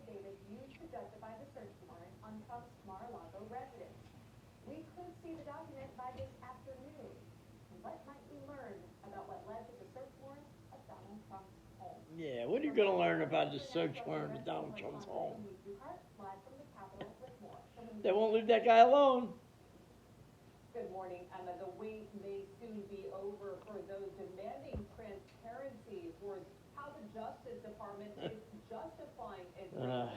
affidavit used to justify the search warrant on Trump's Mar-a-Lago residence. We could see the document by this afternoon. What might we learn about what led to the search warrant of Donald Trump's home? Yeah, what are you going to learn about the search warrant of Donald Trump's home? Live from the Capitol with more. They won't leave that guy alone. Good morning, Emma. The wait may soon be over for those demanding transparency towards how the Justice Department is justifying its former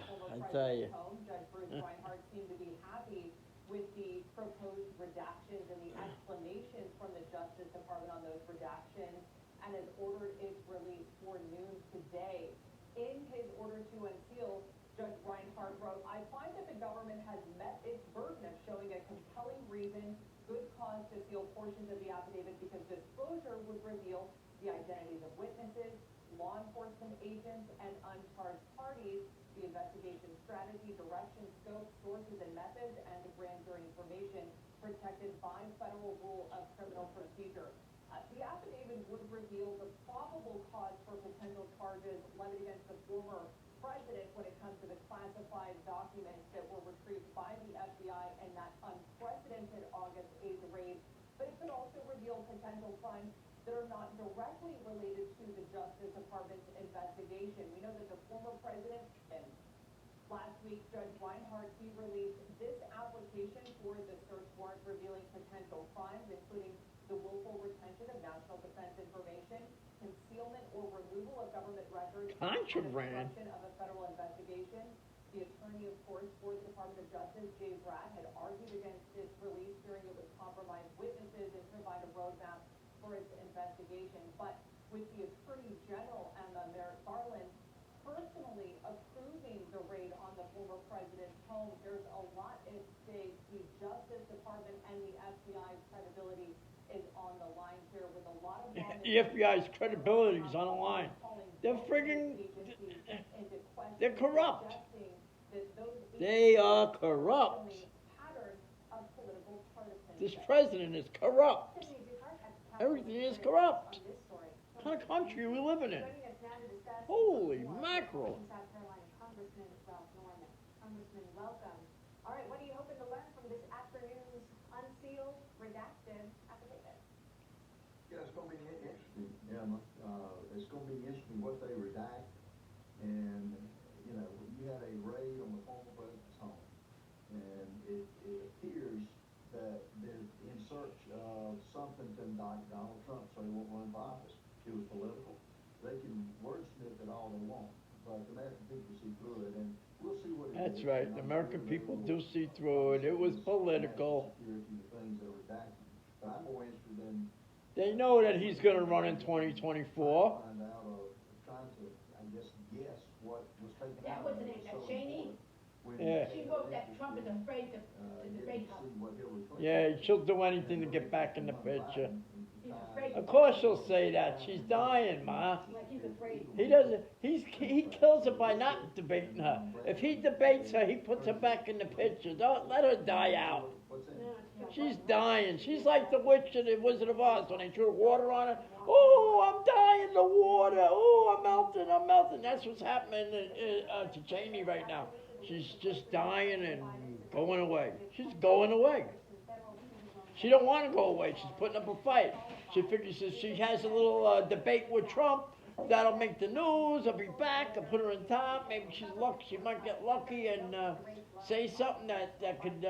president's home. Judge Bruce Reinhardt seemed to be happy with the proposed redactions and the explanations from the Justice Department on those redactions, and has ordered its release for noon today. In his order to unseal, Judge Reinhardt wrote, "I find that the government has met its burden of showing a compelling reason, good cause to seal portions of the affidavit because disclosure would reveal the identities of witnesses, law enforcement agents, and uncharged parties, the investigation strategy, direction, scope, sources, and methods, and the grand jury information protected by federal rule of criminal procedure." The affidavit would reveal the probable cause for potential charges levied against the former president when it comes to the classified documents that were retrieved by the FBI in that unprecedented August 8th raid. But it could also reveal potential crimes that are not directly related to the Justice Department's investigation. We know that the former president, and last week, Judge Reinhardt, he released this application for the search warrant revealing potential crimes, including the willful retention of national defense information, concealment or removal of government records, and obstruction of a federal investigation. The attorney, of course, for the Department of Justice, Jay Bratt, had argued against this release, fearing it would compromise witnesses and provide a roadmap for its investigation. But with the Attorney General, Emma Merrick Garland, personally approving the raid on the former president's home, there's a lot at stake. The Justice Department and the FBI's credibility is on the line here, with a lot of the FBI's credibility is on the line. They're friggin', they're corrupt. They are corrupt. This president is corrupt. Everything is corrupt. What kind of country are we living in? Holy mackerel. Congressman, welcome. All right, what are you hoping to learn from this afternoon's unsealed, redacted affidavit? Yeah, it's going to be interesting, Emma. It's going to be interesting what they redact. And, you know, you had a raid on the former president's home. And it appears that they're in search of something to indict Donald Trump so he won't run for office. It was political. They can wordsmith it all they want, but the American people see through it, and we'll see what it is. That's right. The American people do see through it. It was political. But I'm more interested in. They know that he's going to run in 2024. Find out, trying to, I guess what was taken that out. That wasn't it, Cheney? Yeah. She wrote that Trump is afraid to debate her. Yeah, she'll do anything to get back in the picture. Of course she'll say that. She's dying, Ma. He's afraid. He doesn't. He kills her by not debating her. If he debates her, he puts her back in the picture. Don't let her die out. She's dying. She's like the witch in the Wizard of Oz when they threw water on her. Oh, I'm dying in the water. Oh, I'm melting. I'm melting. That's what's happening to Cheney right now. She's just dying and going away. She's going away. She don't want to go away. She's putting up a fight. She figures if she has a little debate with Trump, that'll make the news. I'll be back. I'll put her in top. Maybe she's lucky. She might get lucky and say something that could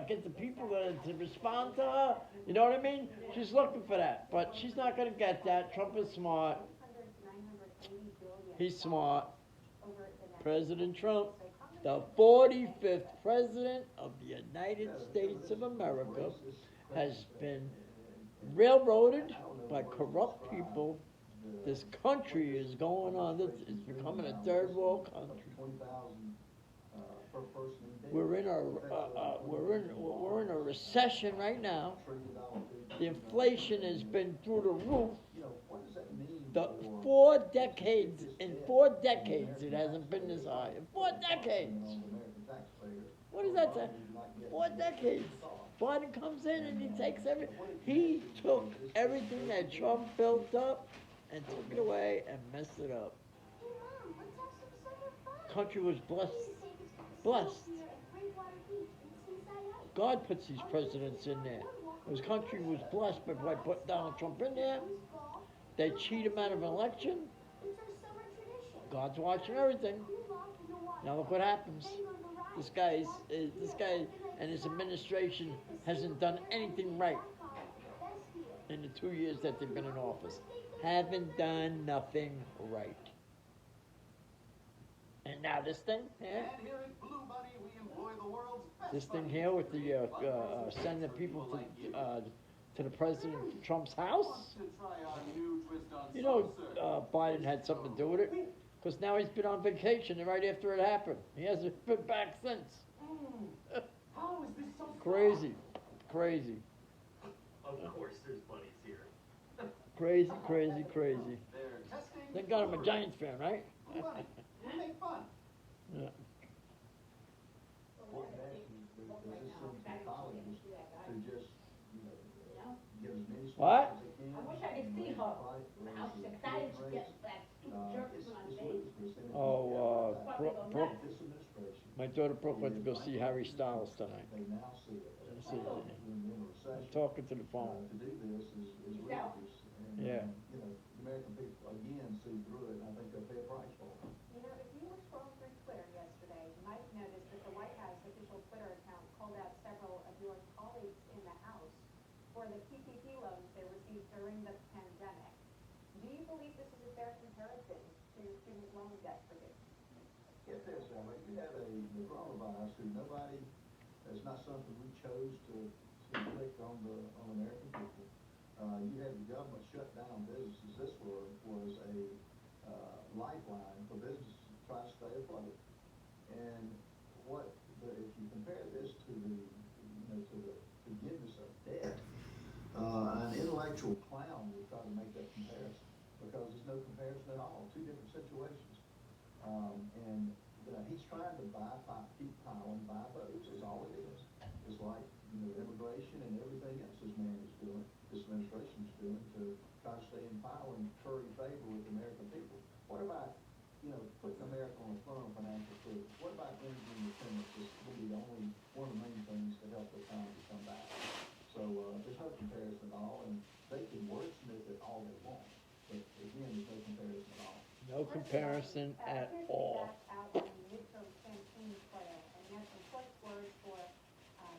get the people to respond to her. You know what I mean? She's looking for that. But she's not going to get that. Trump is smart. He's smart. President Trump, the 45th President of the United States of America, has been railroaded by corrupt people. This country is going on. It's becoming a third world country. We're in a recession right now. The inflation has been through the roof. In 4 decades, it hasn't been this high. In 4 decades. What does that say? 4 decades. Biden comes in and he takes he took everything that Trump built up and took it away and messed it up. country was blessed. Blessed. God puts these presidents in there. This country was blessed by putting Donald Trump in there. They cheat him out of an election. God's watching everything. Now look what happens. This guy and his administration hasn't done anything right in the 2 years that they've been in office. Haven't done nothing right. And now this thing, yeah. This thing here with the sending people to the President Trump's house. You know, Biden had something to do with it, because now he's been on vacation right after it happened. He hasn't been back since. How is this so Crazy, crazy. Of course there's bunnies here. Crazy, crazy, crazy. They're testing. Thank God I'm a Giants fan, right? Blue bunny. We make fun. Yeah. What national, does this seem to colleges to just, get as many What? schools as they can? I wish I could see her. I was excited to get that jerk It's on ludicrous. stage. They're gonna Oh, Brooke, This administration, my daughter Brooke went to go see Harry Styles tonight. they now see it. See it. We're in a I'm recession. talking to the phone. To do this is ludicrous. And, Yeah. The American people again see through it, and I think they'll pay a price for it. You know, if you were scrolling through Twitter yesterday, you might have noticed that the White House official Twitter account called out several of your colleagues in the House for the PPP loans they received during the pandemic. Do you believe this is a fair comparison to student loan debt forgiveness? Get this, we have the coronavirus who nobody, it's not something we chose to inflict on the American people. You had the government shut down businesses. This was a lifeline for businesses to try to stay afloat. And if you compare this to the forgiveness of debt, an intellectual clown would try to make that comparison, because there's no comparison at all. Two different situations. And he's trying to keep piling, buy votes is all it is. It's like, immigration and everything else this man is doing, this administration is doing, to try to stay in power and curry favor with the American people. What about, putting America on the front of financial freedom? What about energy independence? Is going to be one of the main things to help the economy come back. So there's no comparison at all, and they can wordsmith it all they want, but again, there's no comparison at all. No comparison at all. Out on the midterm campaign trail, and he had some choice words for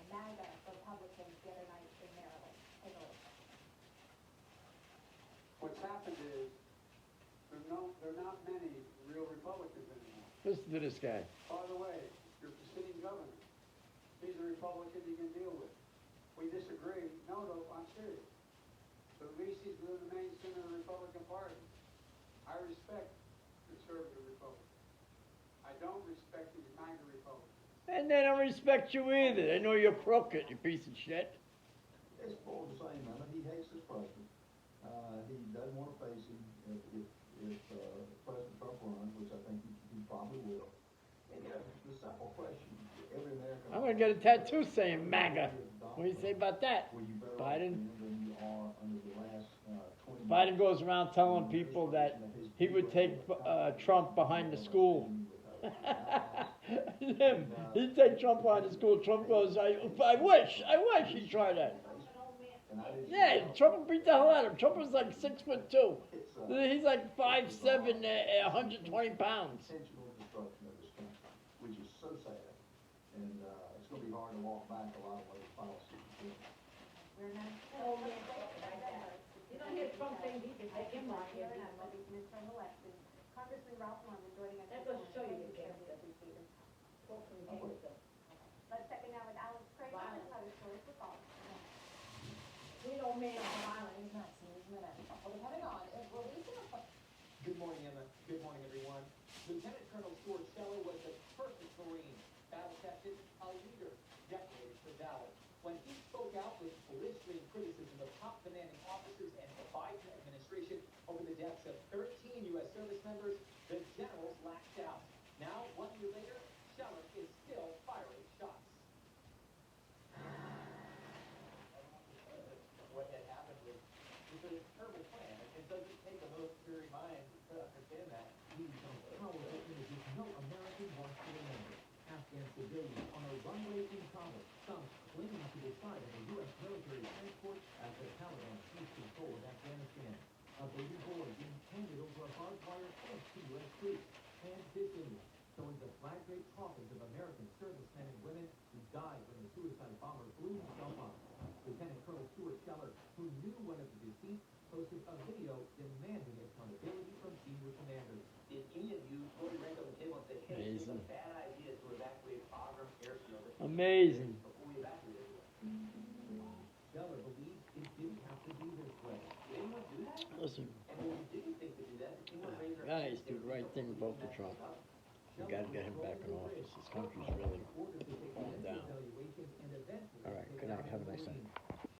MAGA Republicans the other night in Maryland. Take a listen. What's happened is, there are not many real Republicans anymore. Listen to this guy. By the way, your sitting governor, he's a Republican you can deal with. We disagree. No, I'm serious. But at least he's within the mainstream of the Republican Party. I respect conservative Republicans. I don't respect these MAGA Republicans. And they don't respect you either. They know you're crooked, you piece of shit. It's all the same, he hates this president. He doesn't want to face him if President Trump runs, which I think he probably will. And the simple question, every American... I'm going to get a tattoo saying MAGA. What do you say about that? Were you better Biden? off than you are under the last 20 Biden goes around telling people that he would take Trump behind the school. Him. He'd take Trump behind the school. Trump goes, I wish he'd try that. Yeah, Trump would beat the hell out of him. Trump was like 6'2". He's like 5'7", 120 pounds. Intentional destruction of this country, which is so sad. And it's going to be hard to walk back a lot of what his policies are doing. We're not. Oh, yeah. You don't hear Trump saying he can take him right here. Here on these midterm elections. Congressman Ralph Norman joining us. That this goes to show you morning. the gangster. Let's check it now with Alex Craig on another story for college. Sweet old man from Ireland. He's not seen his minute. Well, depending on, is releasing a Good morning, Emma. Good morning, everyone. Lieutenant Colonel Stuart Scheller was the perfect Marine, battle-tested, a leader, decorated for valor. When he spoke out with blistering criticism of top commanding officers and the Biden administration over the deaths of 13 U.S. service members, the generals lashed out. Now, 1 year later, Scheller is still firing shots. What had happened unwavering promise, some clinging to the side of a U.S. military transport as the Taliban seized control of Afghanistan. A baby boy being handed over a barbed wire fence to U.S. troops. And this image showing the flag-draped coffins of American servicemen and women who died when the suicide bomber blew himself up. Lieutenant Colonel Stuart Scheller, who knew one of the deceased, posted a video demanding accountability from senior commanders. Did any of you throw your rank on the table and say, hey, it's a Amazing. bad idea to evacuate Bagram airfield Amazing. before we evacuated it? Scheller believes it didn't have to be this way. Did anyone do that? Listen, And when we didn't think to do that, did anyone raise their guys hands do the right thing, vote for Trump. We gotta get him back in office. This country's really calmed down. All right, good night. Have a nice night.